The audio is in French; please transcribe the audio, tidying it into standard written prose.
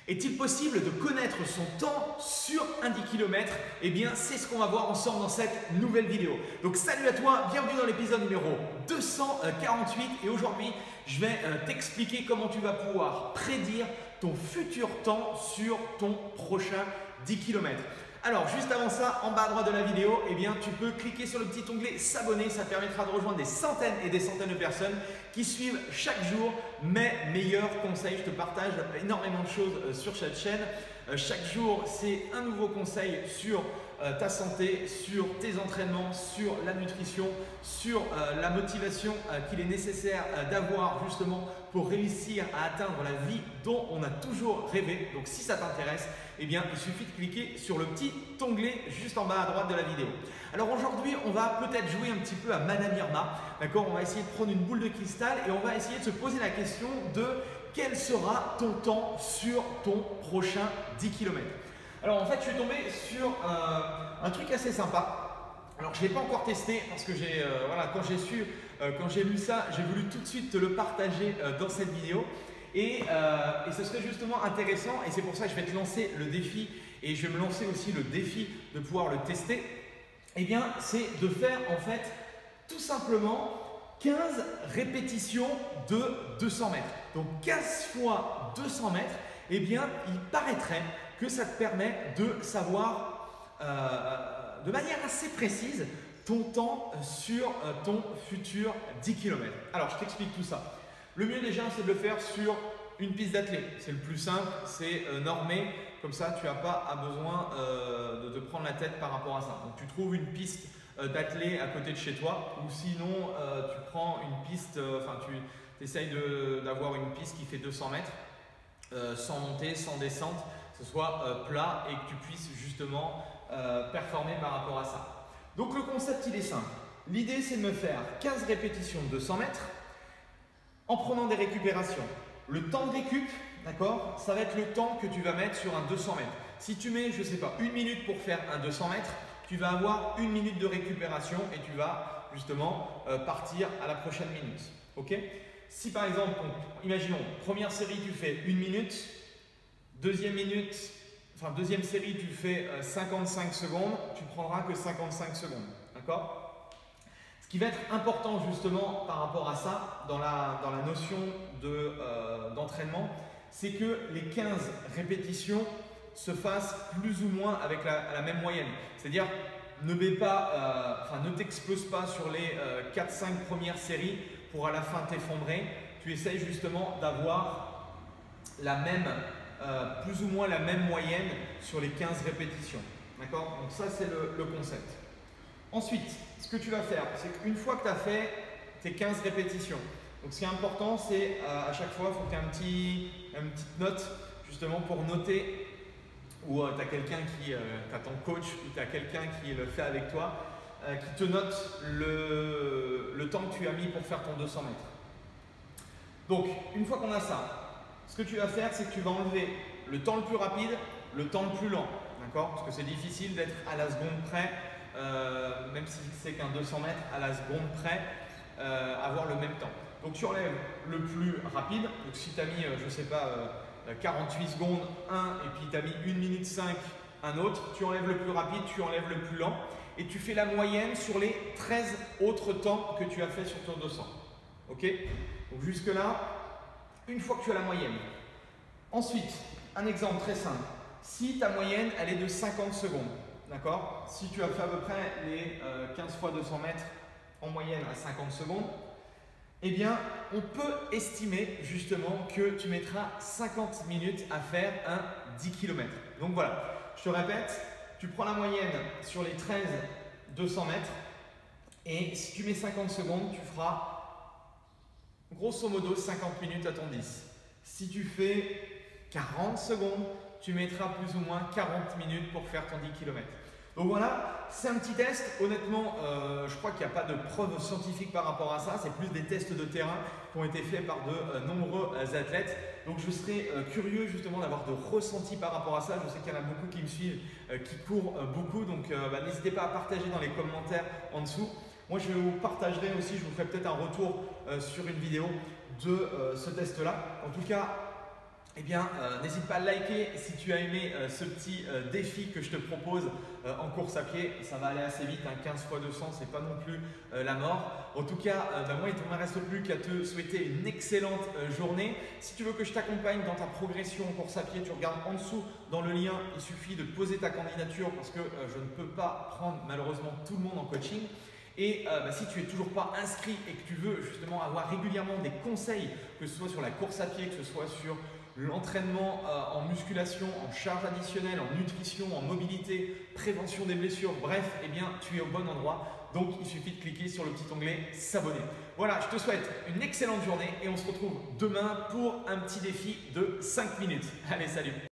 Est-il possible de connaître son temps sur un 10 km? Eh bien, c'est ce qu'on va voir ensemble dans cette nouvelle vidéo. Donc, salut à toi, bienvenue dans l'épisode numéro 248 et aujourd'hui, je vais t'expliquer comment tu vas pouvoir prédire ton futur temps sur ton prochain 10 km. Alors, juste avant ça, en bas à droite de la vidéo, eh bien, tu peux cliquer sur le petit onglet s'abonner. Ça te permettra de rejoindre des centaines et des centaines de personnes qui suivent chaque jour mes meilleurs conseils. Je te partage énormément de choses sur cette chaîne. Chaque jour, c'est un nouveau conseil sur ta santé, sur tes entraînements, sur la nutrition, sur la motivation qu'il est nécessaire d'avoir justement pour réussir à atteindre la vie dont on a toujours rêvé. Donc si ça t'intéresse, eh bien il suffit de cliquer sur le petit onglet juste en bas à droite de la vidéo. Alors aujourd'hui, on va peut-être jouer un petit peu à Madame Irma. D'accord, on va essayer de prendre une boule de cristal et on va essayer de se poser la question de quel sera ton temps sur ton prochain 10 km. Alors en fait, je suis tombé sur un truc assez sympa. Alors je ne l'ai pas encore testé parce que voilà, quand j'ai lu ça, j'ai voulu tout de suite te le partager dans cette vidéo. Et ce serait justement intéressant et c'est pour ça que je vais te lancer le défi et je vais me lancer aussi le défi de pouvoir le tester. Eh bien, c'est de faire en fait tout simplement 15 répétitions de 200 mètres. Donc 15 fois 200 mètres, eh bien, il paraîtrait que ça te permet de savoir de manière assez précise ton temps sur ton futur 10 km. Alors, je t'explique tout ça. Le mieux déjà, c'est de le faire sur une piste d'athlée. C'est le plus simple, c'est normé. Comme ça, tu n'as pas besoin de te prendre la tête par rapport à ça. Donc, tu trouves une piste d'athlée à côté de chez toi ou sinon, tu prends une piste, tu essayes d'avoir une piste qui fait 200 mètres sans montée, sans descente, que ce soit plat et que tu puisses justement performer par rapport à ça. Donc, le concept, il est simple. L'idée, c'est de me faire 15 répétitions de 200 mètres en prenant des récupérations. Le temps de récup, d'accord, ça va être le temps que tu vas mettre sur un 200 mètres. Si tu mets, je ne sais pas, une minute pour faire un 200 mètres, tu vas avoir une minute de récupération et tu vas justement partir à la prochaine minute. Ok? Si par exemple, imaginons, première série, tu fais une minute, deuxième série, tu fais 55 secondes, tu prendras que 55 secondes. D'accord? Ce qui va être important justement par rapport à ça, dans la notion d'entraînement, c'est que les 15 répétitions se fassent plus ou moins avec la même moyenne. C'est-à-dire, ne t'explose pas sur les 4-5 premières séries pour à la fin t'effondrer. Tu essayes justement d'avoir plus ou moins la même moyenne sur les 15 répétitions. D'accord? Donc ça, c'est le concept. Ensuite, ce que tu vas faire, c'est qu'une fois que tu as fait tes 15 répétitions, donc ce qui est important, c'est à chaque fois, il faut que tu aies une petite note justement pour noter ou tu as quelqu'un t'as ton coach ou tu as quelqu'un qui le fait avec toi, qui te note le temps que tu as mis pour faire ton 200 mètres. Donc, une fois qu'on a ça, ce que tu vas faire, c'est que tu vas enlever le temps le plus rapide, le temps le plus lent, d'accord? Parce que c'est difficile d'être à la seconde près. Même si c'est qu'un 200 mètres, à la seconde près, avoir le même temps. Donc tu enlèves le plus rapide. Donc si tu as mis, je ne sais pas, 48 secondes, un, et puis tu as mis 1 minute 5, un autre, tu enlèves le plus rapide, tu enlèves le plus lent, et tu fais la moyenne sur les 13 autres temps que tu as fait sur ton 200. Ok? Donc jusque là, une fois que tu as la moyenne. Ensuite, un exemple très simple. Si ta moyenne, elle est de 50 secondes, d'accord? Si tu as fait à peu près les 15 fois 200 mètres en moyenne à 50 secondes, eh bien, on peut estimer justement que tu mettras 50 minutes à faire un 10 km. Donc voilà, je te répète, tu prends la moyenne sur les 13 200 mètres et si tu mets 50 secondes, tu feras grosso modo 50 minutes à ton 10. Si tu fais 40 secondes, tu mettras plus ou moins 40 minutes pour faire ton 10 km. Donc voilà, c'est un petit test. Honnêtement, je crois qu'il n'y a pas de preuves scientifiques par rapport à ça. C'est plus des tests de terrain qui ont été faits par de nombreux athlètes. Donc je serais curieux justement d'avoir de ressentis par rapport à ça. Je sais qu'il y en a beaucoup qui me suivent, qui courent beaucoup. Donc n'hésitez pas à partager dans les commentaires en dessous. Moi, je vous partagerai aussi, je vous ferai peut-être un retour sur une vidéo de ce test-là. En tout cas, eh bien, n'hésite pas à liker si tu as aimé ce petit défi que je te propose en course à pied. Ça va aller assez vite, hein, 15 x 200, c'est pas non plus la mort. En tout cas, moi, il ne me reste plus qu'à te souhaiter une excellente journée. Si tu veux que je t'accompagne dans ta progression en course à pied, tu regardes en dessous dans le lien. Il suffit de poser ta candidature parce que je ne peux pas prendre malheureusement tout le monde en coaching. Et si tu n'es toujours pas inscrit et que tu veux justement avoir régulièrement des conseils, que ce soit sur la course à pied, que ce soit sur l'entraînement en musculation, en charge additionnelle, en nutrition, en mobilité, prévention des blessures, bref, eh bien, tu es au bon endroit. Donc, il suffit de cliquer sur le petit onglet s'abonner. Voilà, je te souhaite une excellente journée et on se retrouve demain pour un petit défi de 5 minutes. Allez, salut!